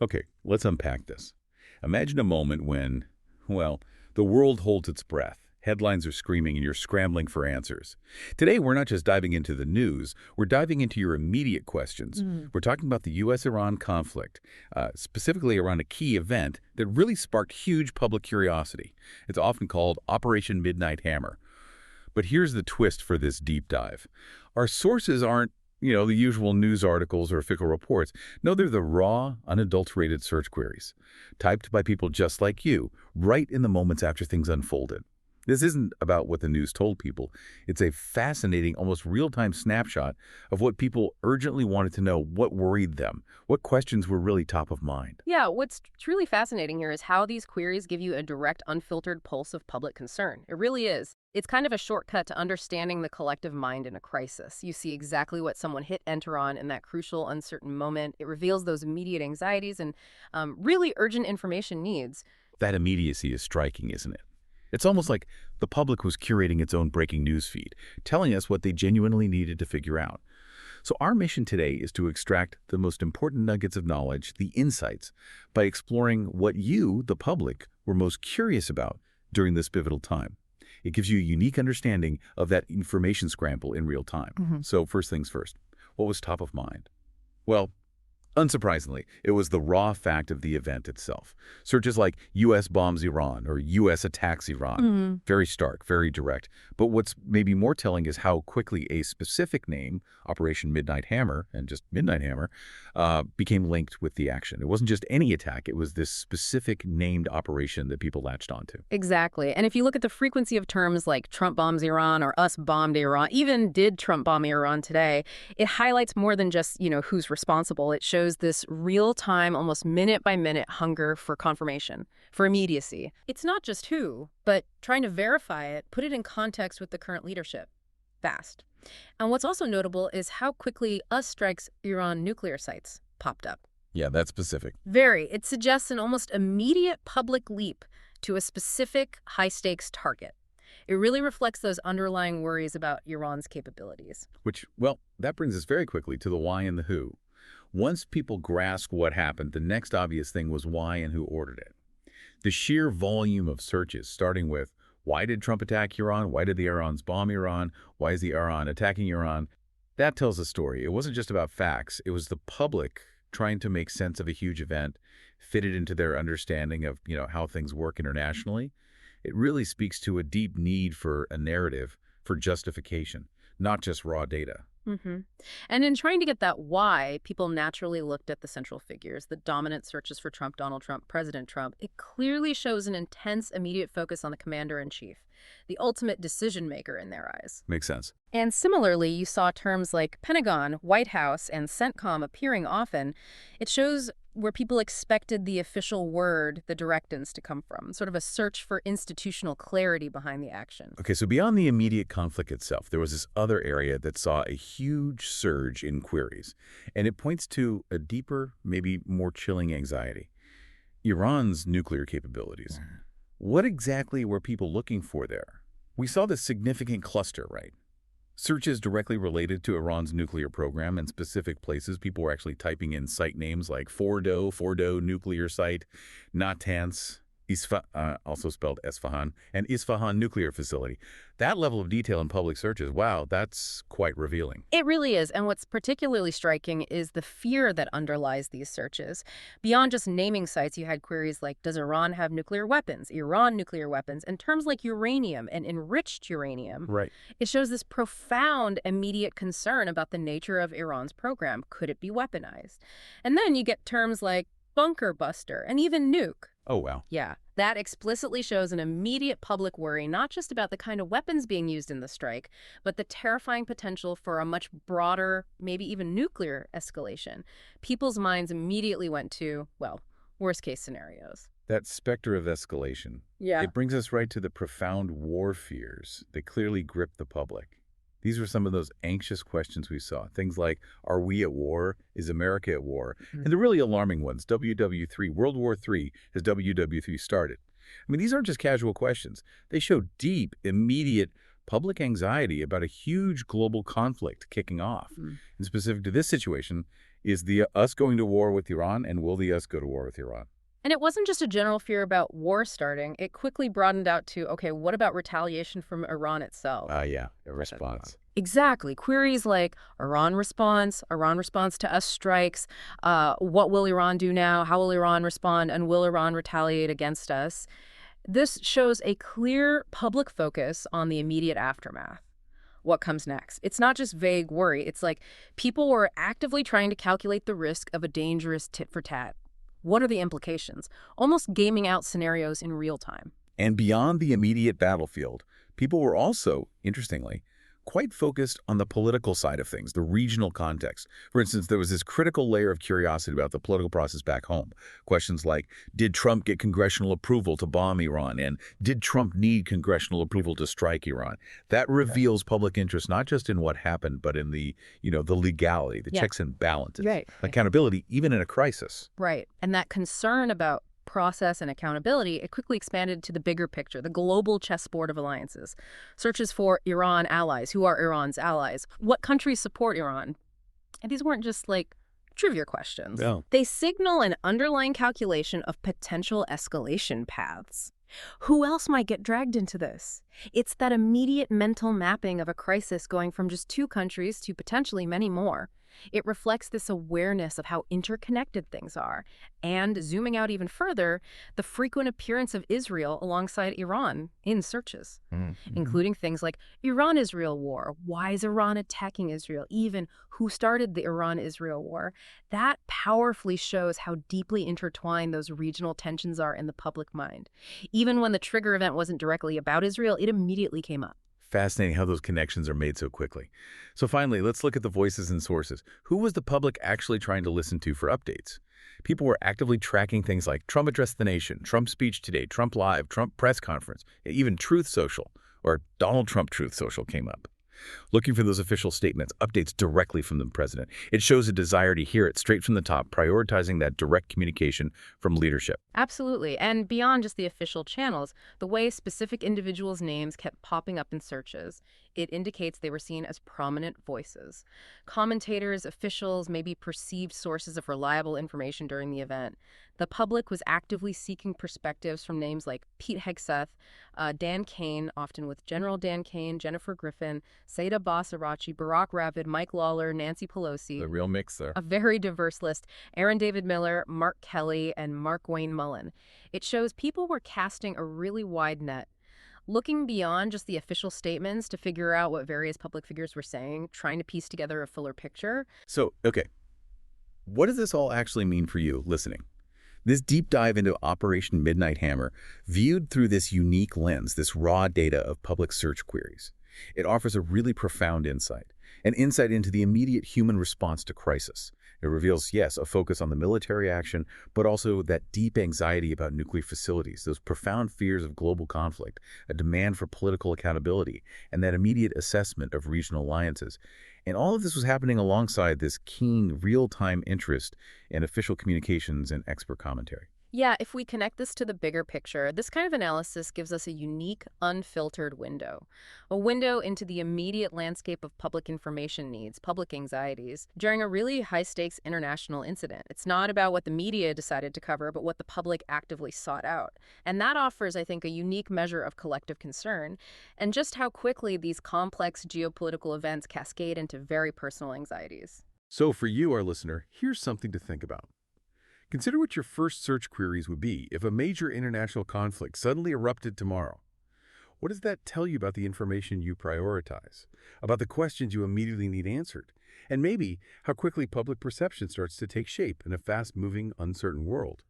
Okay, let's unpack this. Imagine a moment when, well, the world holds its breath. Headlines are screaming and you're scrambling for answers. Today, we're not just diving into the news, we're diving into your immediate questions. We're talking about the U.S.-Iran conflict, specifically around a key event that really sparked huge public curiosity. It's often called Operation Midnight Hammer. But here's the twist for this deep dive. Our sources aren't, the usual news articles or official reports. No, they're the raw, unadulterated search queries, typed by people just like you, right in the moments after things unfolded. This isn't about what the news told people. It's a fascinating, almost real-time snapshot of what people urgently wanted to know, what worried them, what questions were really top of mind. Yeah, what's truly fascinating here is how these queries give you a direct, unfiltered pulse of public concern. It really is. It's kind of a shortcut to understanding the collective mind in a crisis. You see exactly what someone hit enter on in that crucial, uncertain moment. It reveals those immediate anxieties and really urgent information needs. That immediacy is striking, isn't it? It's almost like the public was curating its own breaking news feed, telling us what they genuinely needed to figure out. So our mission today is to extract the most important nuggets of knowledge, the insights, by exploring what you, the public, were most curious about during this pivotal time. It gives you a unique understanding of that information scramble in real time. So first things first, what was top of mind? Well, unsurprisingly, it was the raw fact of the event itself. Searches like U.S. bombs Iran or U.S. attacks Iran. Very stark, very direct. But what's maybe more telling is how quickly a specific name, Operation Midnight Hammer, and just Midnight Hammer, became linked with the action. It wasn't just any attack. It was this specific named operation that people latched onto. Exactly. And if you look at the frequency of terms like Trump bombs Iran or us bombed Iran, even did Trump bomb Iran today, it highlights more than just, who's responsible. It shows this real-time, almost minute-by-minute hunger for confirmation, for immediacy. It's not just who, but trying to verify it, put it in context with the current leadership. Fast. And what's also notable is how quickly us strikes Iran nuclear sites popped up. Yeah, that's specific. Very. It suggests an almost immediate public leap to a specific high-stakes target. It really reflects those underlying worries about Iran's capabilities. Which, well, that brings us very quickly to the why and the who. Once people grasped what happened, the next obvious thing was why and who ordered it. The sheer volume of searches, starting with why did Trump attack Iran? Why did the Iranians bomb Iran? Why is the Iran attacking Iran? That tells a story. It wasn't just about facts. It was the public trying to make sense of a huge event, fit it into their understanding of, how things work internationally. It really speaks to a deep need for a narrative, for justification, not just raw data. And in trying to get that why, people naturally looked at the central figures, the dominant searches for Trump, Donald Trump, President Trump. It clearly shows an intense, immediate focus on the commander-in-chief, the ultimate decision-maker in their eyes. Makes sense. And similarly, you saw terms like Pentagon, White House, and CENTCOM appearing often. It shows where people expected the official word, the directans, to come from, sort of a search for institutional clarity behind the action. Okay, so beyond the immediate conflict itself, there was this other area that saw a huge surge in queries, and it points to a deeper, maybe more chilling anxiety. Iran's nuclear capabilities. What exactly were people looking for there? We saw this significant cluster, right? Searches directly related to Iran's nuclear program in specific places. People were actually typing in site names like Fordo nuclear site, Natanz, also spelled Esfahan, and Isfahan nuclear facility. That level of detail in public searches, wow, that's quite revealing. It really is. And what's particularly striking is the fear that underlies these searches. Beyond just naming sites, you had queries like, does Iran have nuclear weapons, Iran nuclear weapons, and terms like uranium and enriched uranium. Right. It shows this profound immediate concern about the nature of Iran's program. Could it be weaponized? And then you get terms like bunker buster and even nuke. Oh, wow. Yeah, that explicitly shows an immediate public worry, not just about the kind of weapons being used in the strike, but the terrifying potential for a much broader, maybe even nuclear escalation. People's minds immediately went to, well, worst-case scenarios. That specter of escalation. Yeah. It brings us right to the profound war fears that clearly grip the public. These were some of those anxious questions we saw. Things like, are we at war? Is America at war? And the really alarming ones, WW3, World War III, has WW3 started? I mean, these aren't just casual questions. They show deep, immediate public anxiety about a huge global conflict kicking off. And specific to this situation, Is the us going to war with Iran, and will the us go to war with Iran? And it wasn't just a general fear about war starting. It quickly broadened out to, okay, what about retaliation from Iran itself? Yeah, a response. Exactly. Queries like Iran response to us strikes, what will Iran do now, how will Iran respond, and will Iran retaliate against us? This shows a clear public focus on the immediate aftermath. What comes next? It's not just vague worry. It's like people were actively trying to calculate the risk of a dangerous tit for tat. What are the implications? Almost gaming out scenarios in real time. And beyond the immediate battlefield, people were also, interestingly, quite focused on the political side of things, the regional context. For instance, there was this critical layer of curiosity about the political process back home. Questions like, did Trump get congressional approval to bomb Iran? And did Trump need congressional approval to strike Iran? That reveals public interest not just in what happened, but in the legality, the checks and balances, accountability, even in a crisis. Right. And that concern about process and accountability, it quickly expanded to the bigger picture, the global chessboard of alliances. Searches for Iran allies. Who are Iran's allies? What countries support Iran? And these weren't just like trivia questions. No. They signal an underlying calculation of potential escalation paths. Who else might get dragged into this? It's that immediate mental mapping of a crisis going from just two countries to potentially many more. It reflects this awareness of how interconnected things are. And zooming out even further, the frequent appearance of Israel alongside Iran in searches, including things like Iran-Israel war, why is Iran attacking Israel, even who started the Iran-Israel war. That powerfully shows how deeply intertwined those regional tensions are in the public mind. Even when the trigger event wasn't directly about Israel, it immediately came up. Fascinating how those connections are made so quickly. So finally, let's look at the voices and sources. Who was the public actually trying to listen to for updates? People were actively tracking things like Trump addressed the nation, Trump speech today, Trump live, Trump press conference, even Truth Social, or Donald Trump Truth Social came up. Looking for those official statements, updates directly from the president. It shows a desire to hear it straight from the top, prioritizing that direct communication from leadership. Absolutely. And beyond just the official channels, the way specific individuals' names kept popping up in searches, it indicates they were seen as prominent voices. Commentators, officials, maybe perceived sources of reliable information during the event. The public was actively seeking perspectives from names like Pete Hegseth, Dan Kane, often with General Dan Kane, Jennifer Griffin, Saida Basarachi, Barack Ravid, Mike Lawler, Nancy Pelosi. The real mix there. A very diverse list. Aaron David Miller, Mark Kelly, and Mark Wayne Mullen. It shows people were casting a really wide net, looking beyond just the official statements to figure out what various public figures were saying, trying to piece together a fuller picture. So, okay, what does this all actually mean for you listening? This deep dive into Operation Midnight Hammer, viewed through this unique lens, this raw data of public search queries, it offers a really profound insight, an insight into the immediate human response to crisis. It reveals, yes, a focus on the military action, but also that deep anxiety about nuclear facilities, those profound fears of global conflict, a demand for political accountability, and that immediate assessment of regional alliances. And all of this was happening alongside this keen, real-time interest in official communications and expert commentary. Yeah, if we connect this to the bigger picture, this kind of analysis gives us a unique, unfiltered window. A window into the immediate landscape of public information needs, public anxieties, during a really high-stakes international incident. It's not about what the media decided to cover, but what the public actively sought out. And that offers, I think, a unique measure of collective concern, and just how quickly these complex geopolitical events cascade into very personal anxieties. So for you, our listener, here's something to think about. Consider what your first search queries would be if a major international conflict suddenly erupted tomorrow. What does that tell you about the information you prioritize, about the questions you immediately need answered, and maybe how quickly public perception starts to take shape in a fast-moving, uncertain world?